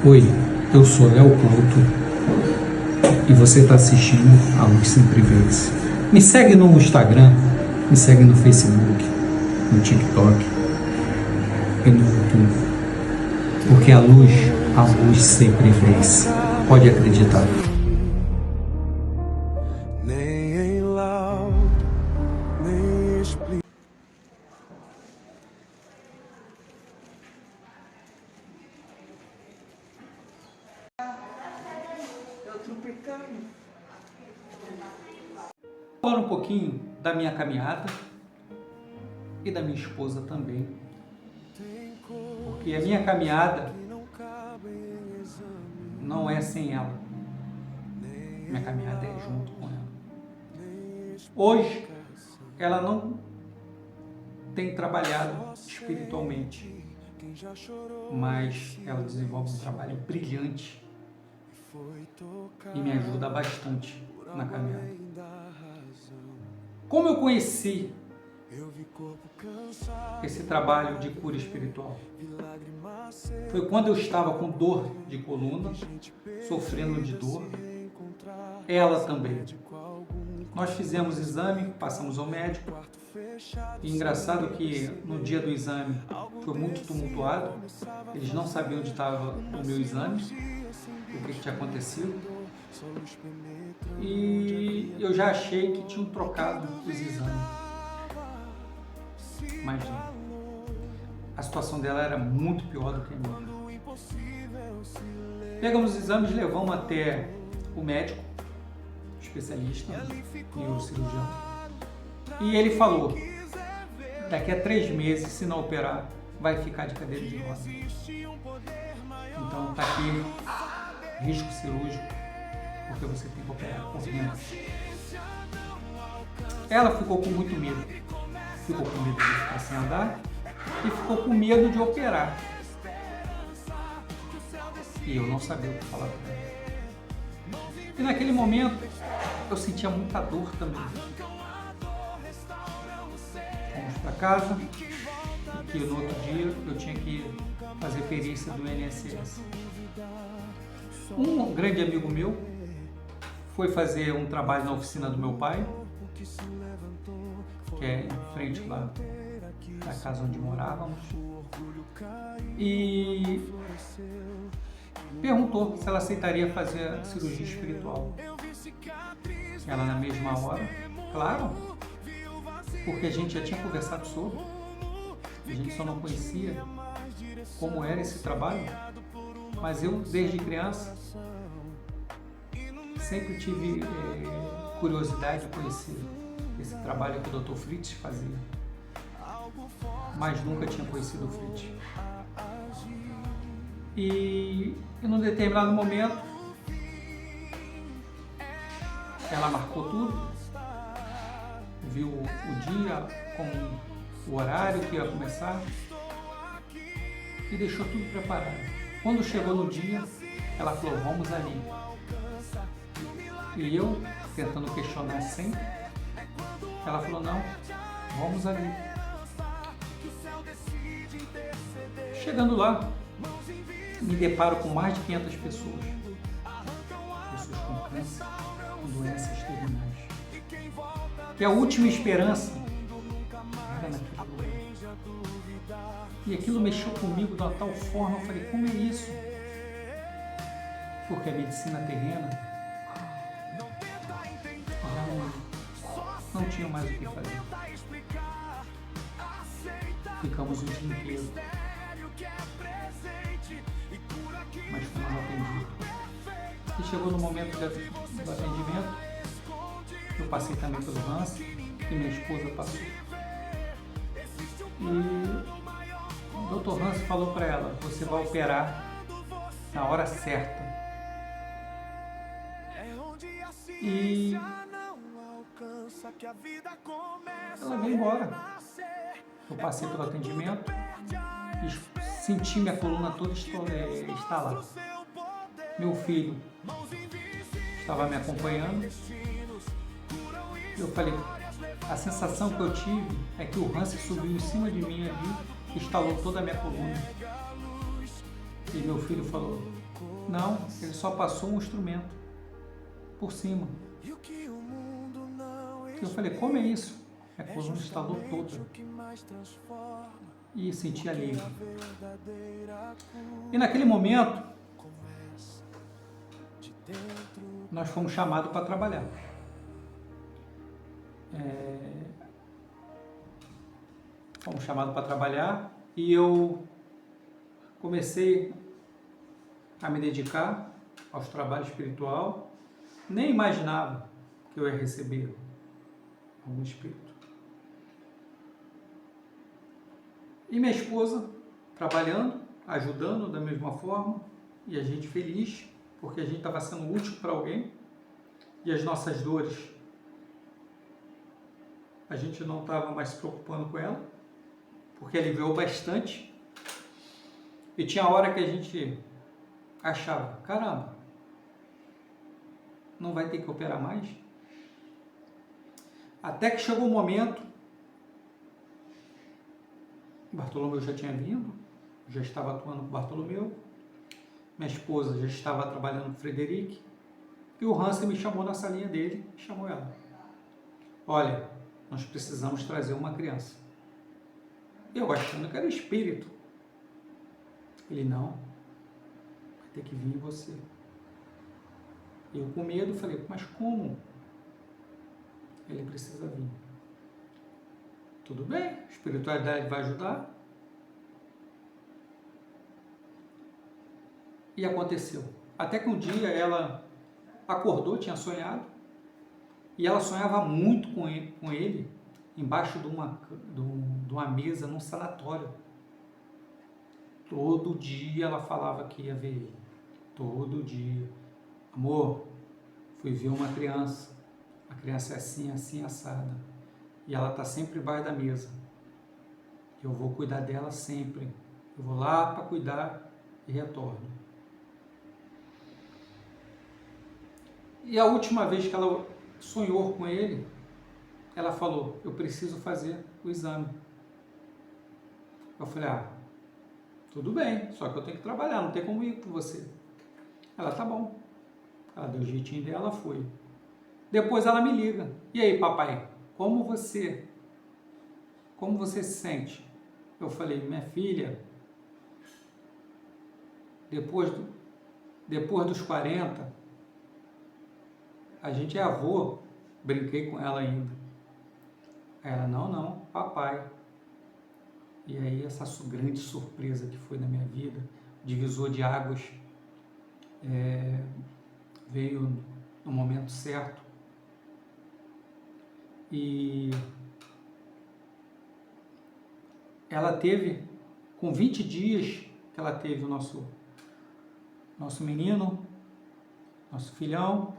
Oi, eu sou Léo Couto e você está assistindo A Luz Sempre Vence. Me segue no Instagram, me segue no Facebook, no TikTok e no YouTube, porque a luz sempre vence. Pode acreditar. Nem em laudo, nem explico. Falar um pouquinho da minha caminhada e da minha esposa também, porque a minha caminhada não é sem ela, minha caminhada é junto com ela. Hoje ela não tem trabalhado espiritualmente, mas ela desenvolve um trabalho brilhante e me ajuda bastante na caminhada. Como eu conheci esse trabalho de cura espiritual? Foi quando eu estava com dor de coluna, sofrendo de dor, ela também. Nós fizemos exame, passamos ao médico, e engraçado que no dia do exame foi muito tumultuado, eles não sabiam onde estava o meu exame, o que tinha acontecido, e eu já achei que tinham trocado os exames, mas não. A situação dela era muito pior do que a minha. Pegamos os exames, levamos até o médico, especialista, neurocirurgião, e ele falou: daqui a 3 meses, se não operar, vai ficar de cadeira de rodas. Então está aqui, risco cirúrgico, porque você tem que operar correndo. Ela ficou com muito medo. Ficou com medo de ficar sem andar e ficou com medo de operar. E eu não sabia o que falar para ela. E naquele momento, eu sentia muita dor também. Fomos para casa, e no outro dia eu tinha que fazer perícia do INSS. Um grande amigo meu foi fazer um trabalho na oficina do meu pai, que é em frente lá da casa onde morávamos, e perguntou se ela aceitaria fazer a cirurgia espiritual. Ela, na mesma hora, claro, porque a gente já tinha conversado sobre, a gente só não conhecia como era esse trabalho, mas eu, desde criança, sempre tive curiosidade de conhecer esse trabalho que o Dr. Fritz fazia, mas nunca tinha conhecido o Fritz. E num determinado momento, ela marcou tudo, viu o dia com o horário que ia começar e deixou tudo preparado. Quando chegou no dia, ela falou: vamos ali. E eu, tentando questionar sempre, ela falou: não, vamos ali. Chegando lá, me deparo com mais de 500 pessoas. Pessoas com câncer, com doenças terminais. E a última esperança era naquele lugar. E aquilo mexeu comigo de uma tal forma, eu falei: como é isso? Porque a medicina terrena já não tinha mais o que fazer. Ficamos o dia inteiro, mas fomos atendidos. E chegou no momento do atendimento, eu passei também pelo Hans e minha esposa passou. E o Dr. Hans falou para ela: você vai operar na hora certa. E ela veio embora. Eu passei pelo atendimento e senti minha coluna toda estalar. Meu filho estava me acompanhando. Eu falei: a sensação que eu tive é que o Hans subiu em cima de mim ali e estalou toda a minha coluna. E meu filho falou: Não, ele só passou um instrumento por cima. Eu falei, como é isso? A coluna estalou toda. E senti alívio. E naquele momento, nós fomos chamados para trabalhar. Fomos chamados para trabalhar e eu comecei a me dedicar aos trabalhos espiritual. Nem imaginava que eu ia receber algum espírito. E minha esposa trabalhando, ajudando da mesma forma, e a gente feliz, porque a gente estava sendo útil para alguém, e as nossas dores, a gente não estava mais se preocupando com ela, porque aliviou bastante, e tinha hora que a gente achava, caramba, não vai ter que operar mais? Até que chegou o momento, Bartolomeu já tinha vindo, já estava atuando com Bartolomeu, minha esposa já estava trabalhando com o Frederic, e o Hansen me chamou na salinha dele, chamou ela. Olha, nós precisamos trazer uma criança. Eu achando que era espírito. Ele, não, vai ter que vir você. Eu com medo falei, mas como? Ele precisa vir. Tudo bem, a espiritualidade vai ajudar. E aconteceu. Até que um dia ela acordou, tinha sonhado, e ela sonhava muito com ele embaixo de uma mesa num sanatório. Todo dia ela falava que ia ver ele. Todo dia. Amor, fui ver uma criança. A criança é assim, assim, assada. E ela está sempre embaixo da mesa. Eu vou cuidar dela sempre. Eu vou lá para cuidar e retorno. E a última vez que ela sonhou com ele, ela falou, eu preciso fazer o exame. Eu falei, tudo bem, só que eu tenho que trabalhar, não tem como ir com você. Ela, tá bom. Ela deu o jeitinho dela, foi. Depois ela me liga. E aí, papai, como você se sente? Eu falei, minha filha, depois dos 40, a gente é avô. Brinquei com ela ainda. Ela, não, papai. E aí essa grande surpresa que foi na minha vida, divisor de águas, veio no momento certo. E ela teve, com 20 dias que ela teve o nosso menino, nosso filhão,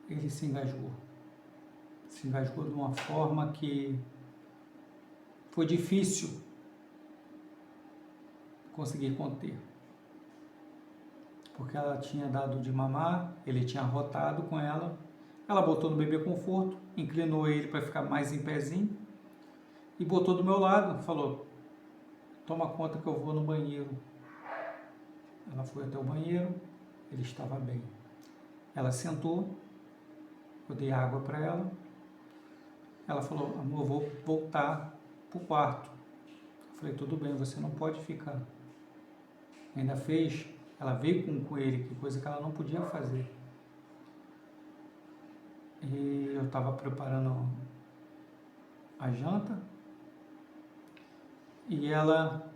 ele se engasgou. Se engasgou de uma forma que foi difícil conseguir conter. Porque ela tinha dado de mamar, ele tinha arrotado com ela, ela botou no bebê conforto, inclinou ele para ficar mais em pezinho e botou do meu lado, falou, toma conta que eu vou no banheiro. Ela foi até o banheiro, ele estava bem. Ela sentou, eu dei água para ela, ela falou, amor, eu vou voltar para o quarto. Eu falei, tudo bem, você não pode ficar. Ainda fez, ela veio com ele, que coisa que ela não podia fazer. E eu estava preparando a janta e ela,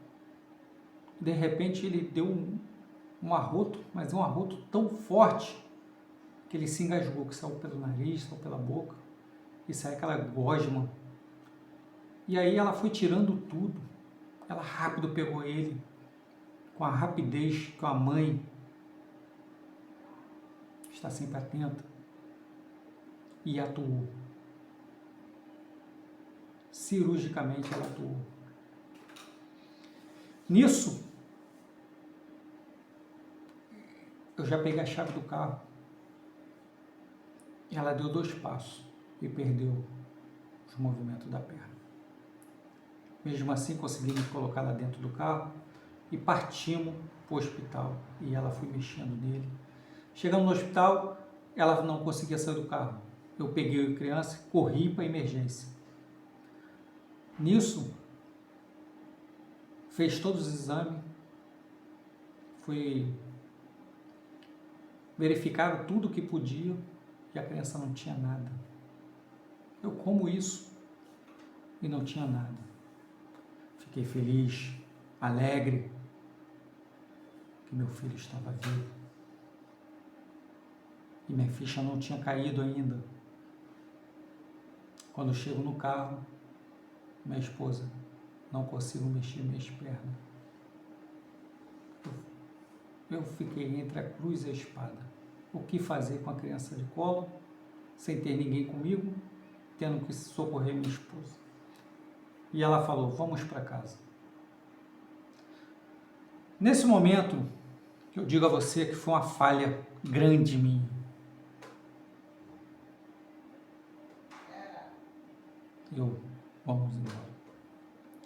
de repente, ele deu um arroto, mas um arroto tão forte que ele se engasgou, que saiu pelo nariz, saiu pela boca e saiu aquela gosma. E aí ela foi tirando tudo, ela rápido pegou ele, com a rapidez que a mãe está sempre atenta, e atuou. Cirurgicamente ela atuou. Nisso, eu já peguei a chave do carro. Ela deu 2 passos e perdeu os movimentos da perna. Mesmo assim, consegui me colocar lá dentro do carro e partimos para o hospital. E ela foi mexendo nele. Chegando no hospital, ela não conseguia sair do carro. Eu peguei a criança e corri para a emergência. Nisso, fez todos os exames, verificaram tudo que podia e a criança não tinha nada. Eu como isso e não tinha nada. Fiquei feliz, alegre, que meu filho estava vivo. E minha ficha não tinha caído ainda. Quando eu chego no carro, minha esposa, não consigo mexer minhas pernas. Eu fiquei entre a cruz e a espada. O que fazer com a criança de colo, sem ter ninguém comigo, tendo que socorrer minha esposa? E ela falou, vamos para casa. Nesse momento, eu digo a você que foi uma falha grande minha. Vamos embora.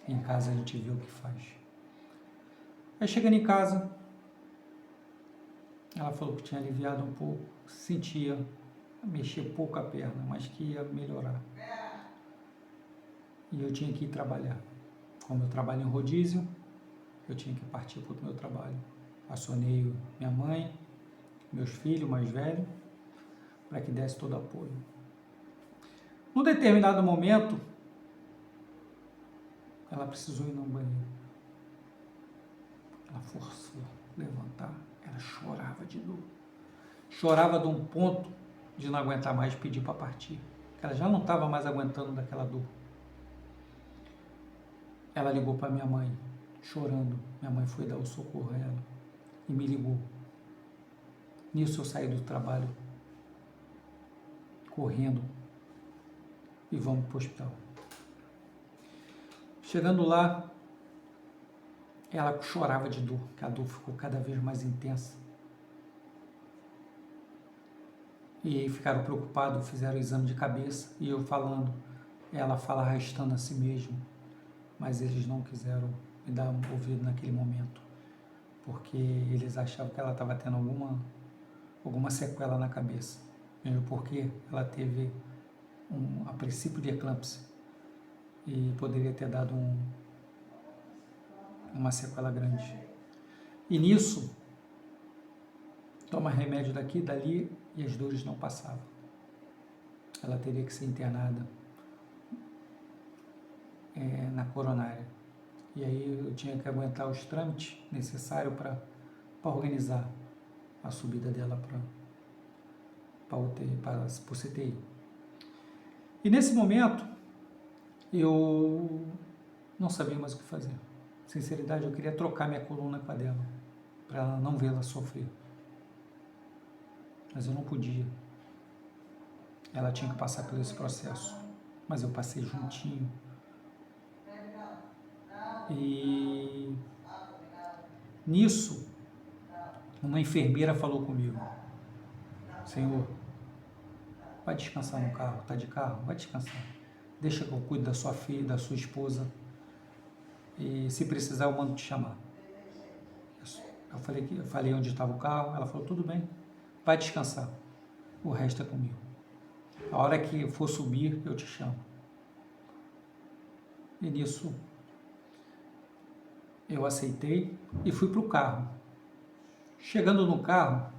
Em casa a gente vê o que faz. Aí chegando em casa, ela falou que tinha aliviado um pouco, sentia mexer pouco a perna, mas que ia melhorar. E eu tinha que ir trabalhar. Como eu trabalho em rodízio, eu tinha que partir para o meu trabalho. Acionei minha mãe, meus filhos mais velhos, para que desse todo apoio. Num determinado momento, ela precisou ir no banheiro. Ela forçou a levantar, ela chorava de dor. Chorava de um ponto de não aguentar mais e pedir para partir. Ela já não estava mais aguentando daquela dor. Ela ligou para minha mãe, chorando. Minha mãe foi dar o socorro a ela e me ligou. Nisso eu saí do trabalho, correndo, e vamos para o hospital. Chegando lá, ela chorava de dor, que a dor ficou cada vez mais intensa. E aí ficaram preocupados, fizeram o exame de cabeça, e eu falando, ela fala arrastando a si mesma, mas eles não quiseram me dar um ouvido naquele momento, porque eles achavam que ela estava tendo alguma sequela na cabeça, mesmo porque ela teve a princípio de eclâmpsia e poderia ter dado uma sequela grande. E nisso, toma remédio daqui, dali, e as dores não passavam. Ela teria que ser internada na coronária. E aí eu tinha que aguentar os trâmites necessários para organizar a subida dela para o CTI. E nesse momento, eu não sabia mais o que fazer. Sinceridade, eu queria trocar minha coluna com a dela, para ela não vê-la sofrer. Mas eu não podia. Ela tinha que passar por esse processo. Mas eu passei juntinho. E nisso, uma enfermeira falou comigo: Senhor, vai descansar no carro, tá de carro? Vai descansar. Deixa que eu cuido da sua filha, da sua esposa. E se precisar, eu mando te chamar. Eu falei onde estava o carro. Ela falou, tudo bem, vai descansar. O resto é comigo. A hora que for subir, eu te chamo. E nisso, eu aceitei e fui para o carro. Chegando no carro,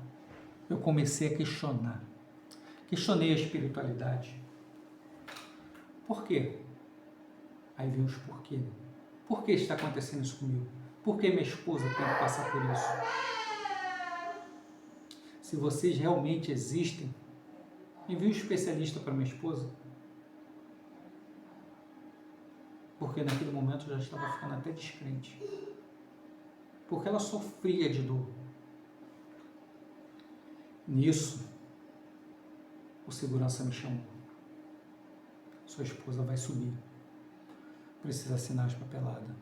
eu comecei a questionar. Questionei a espiritualidade. Por quê? Aí vem os porquê. Por que está acontecendo isso comigo? Por que minha esposa tem que passar por isso? Se vocês realmente existem, envie um especialista para minha esposa. Porque naquele momento eu já estava ficando até descrente. Porque ela sofria de dor. Nisso, o segurança me chamou. Sua esposa vai subir. Precisa assinar as papeladas.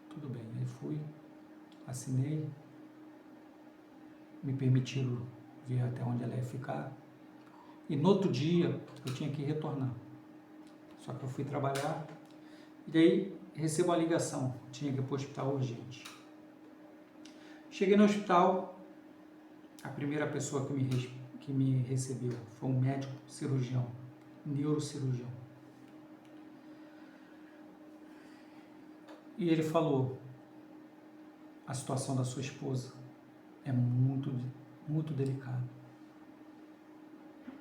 Tudo bem, aí fui, assinei, me permitiram ver até onde ela ia ficar. E no outro dia, eu tinha que retornar. Só que eu fui trabalhar, e aí recebo a ligação, tinha que ir para o hospital urgente. Cheguei no hospital, a primeira pessoa que me recebeu foi um médico cirurgião, neurocirurgião. E ele falou, a situação da sua esposa é muito, muito delicada.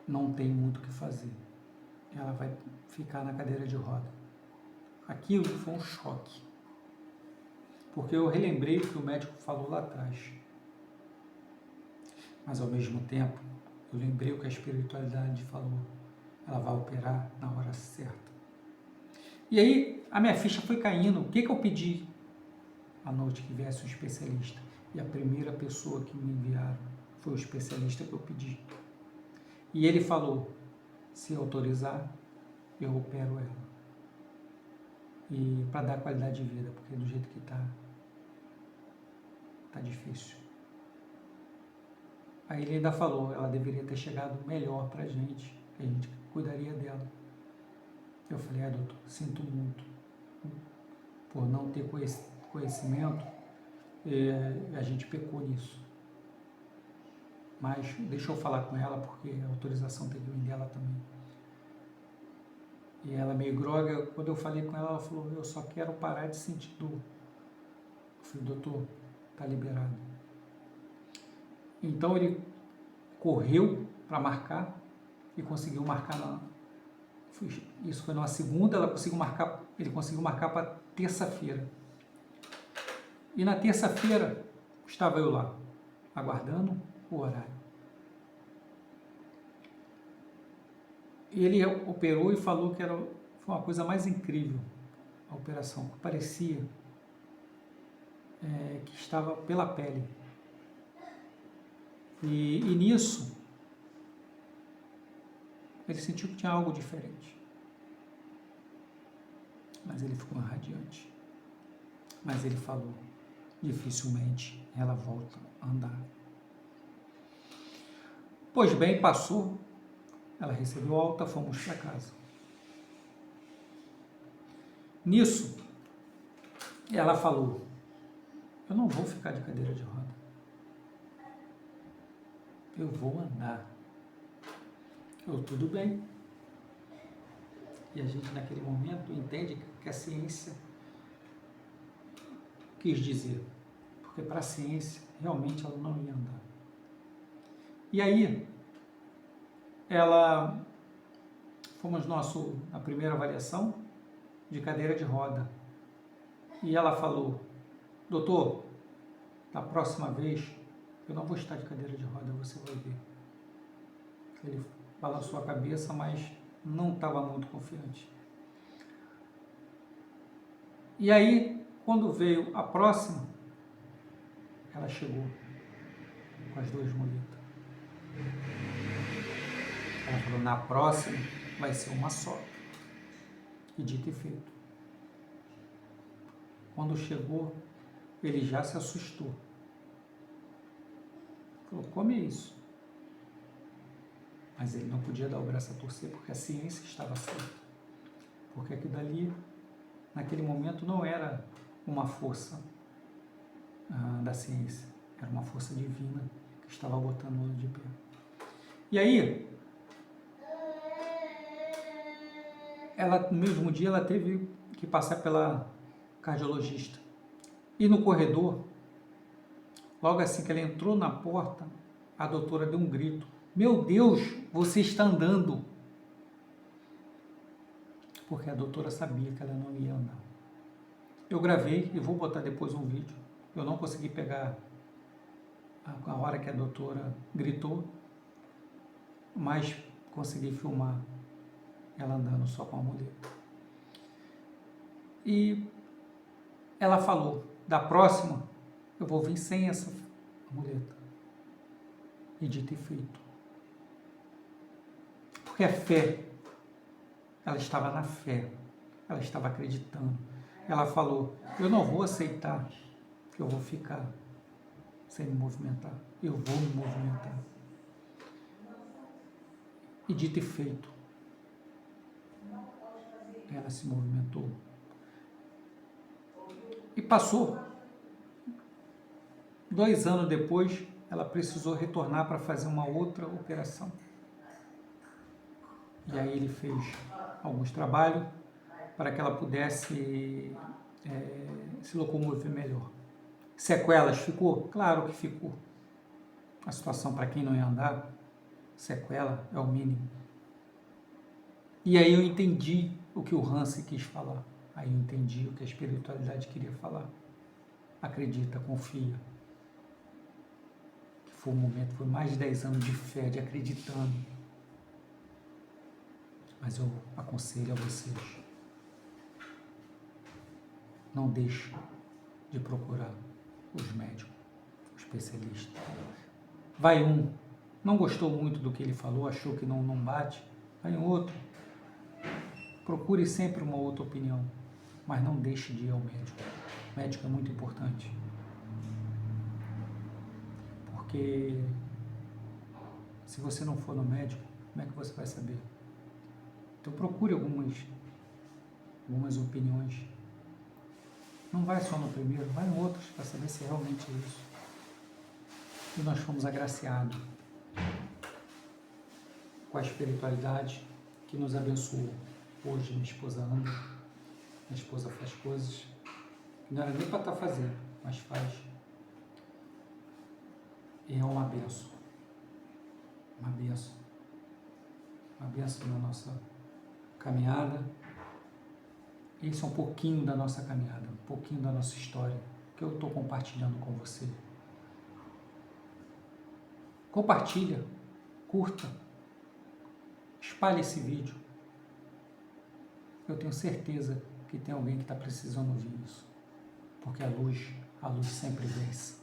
Não tem muito o que fazer. Ela vai ficar na cadeira de roda. Aquilo foi um choque. Porque eu relembrei o que o médico falou lá atrás. Mas ao mesmo tempo, eu lembrei o que a espiritualidade falou. Ela vai operar na hora certa. E aí, a minha ficha foi caindo. O que eu pedi? À noite que viesse um especialista. E a primeira pessoa que me enviaram foi o especialista que eu pedi. E ele falou, se autorizar, eu opero ela. E para dar qualidade de vida, porque do jeito que tá difícil. Aí ele ainda falou, ela deveria ter chegado melhor pra gente, que a gente cuidaria dela. Eu falei, doutor, sinto muito por não ter conhecimento, a gente pecou nisso. Mas deixa eu falar com ela, porque a autorização tem que vir dela também. E ela meio groga, quando eu falei com ela, ela falou, eu só quero parar de sentir dor. Eu falei, doutor, tá liberado. Então ele correu para marcar e conseguiu marcar isso foi numa segunda, ele conseguiu marcar para terça-feira. E na terça-feira estava eu lá, aguardando o horário. Ele operou e falou que foi uma coisa mais incrível a operação, que parecia que estava pela pele. E nisso, ele sentiu que tinha algo diferente. Mas ele ficou radiante. Mas ele falou, dificilmente ela volta a andar. Pois bem, passou, ela recebeu alta, fomos para casa. Nisso, ela falou, eu não vou ficar de cadeira de roda. Eu vou andar. Tudo bem. E a gente naquele momento entende que a ciência quis dizer. Porque para a ciência, realmente ela não ia andar. E aí, fomos na primeira avaliação de cadeira de roda. E ela falou, doutor, da próxima vez, eu não vou estar de cadeira de roda, você vai ver. Ele balançou a cabeça, mas não estava muito confiante. E aí, quando veio a próxima, ela chegou com as duas muletas. Ela falou, na próxima vai ser uma só. E dito e feito. Quando chegou, ele já se assustou. Falou, como é isso? Mas ele não podia dar o braço a torcer, porque a ciência estava certa. Porque aquilo dali, naquele momento, não era uma força da ciência. Era uma força divina que estava botando ele de pé. E aí, no mesmo dia, ela teve que passar pela cardiologista. E no corredor, logo assim que ela entrou na porta, a doutora deu um grito. Meu Deus, você está andando. Porque a doutora sabia que ela não ia andar. Eu gravei e vou botar depois um vídeo. Eu não consegui pegar a hora que a doutora gritou, mas consegui filmar ela andando só com a muleta. E ela falou, da próxima eu vou vir sem essa muleta. E dito e feito. Porque a fé, ela estava na fé, ela estava acreditando. Ela falou, eu não vou aceitar que eu vou ficar sem me movimentar. Eu vou me movimentar. E dito e feito, ela se movimentou. E passou. 2 anos depois, ela precisou retornar para fazer uma outra operação. E aí ele fez alguns trabalhos para que ela pudesse se locomover melhor. Sequelas ficou? Claro que ficou. A situação para quem não ia andar, sequela é o mínimo. E aí eu entendi o que o Hansen quis falar. Aí eu entendi o que a espiritualidade queria falar. Acredita, confia. Que foi um momento, foi mais de 10 anos de fé, de acreditando. Mas eu aconselho a vocês, não deixem de procurar os médicos, os especialistas. Vai um, não gostou muito do que ele falou, achou que não bate, vai um outro. Procure sempre uma outra opinião, mas não deixe de ir ao médico. O médico é muito importante. Porque se você não for no médico, como é que você vai saber? Então procure algumas opiniões. Não vai só no primeiro, vai em outros para saber se realmente é isso. E nós fomos agraciados com a espiritualidade que nos abençoou. Hoje minha esposa anda, minha esposa faz coisas que não era nem para estar fazendo, mas faz. E é uma benção. Uma benção. Uma benção na nossa caminhada. Isso é um pouquinho da nossa caminhada, um pouquinho da nossa história, que eu estou compartilhando com você. Compartilha, curta, espalhe esse vídeo. Eu tenho certeza que tem alguém que está precisando ouvir isso, porque a luz sempre vence.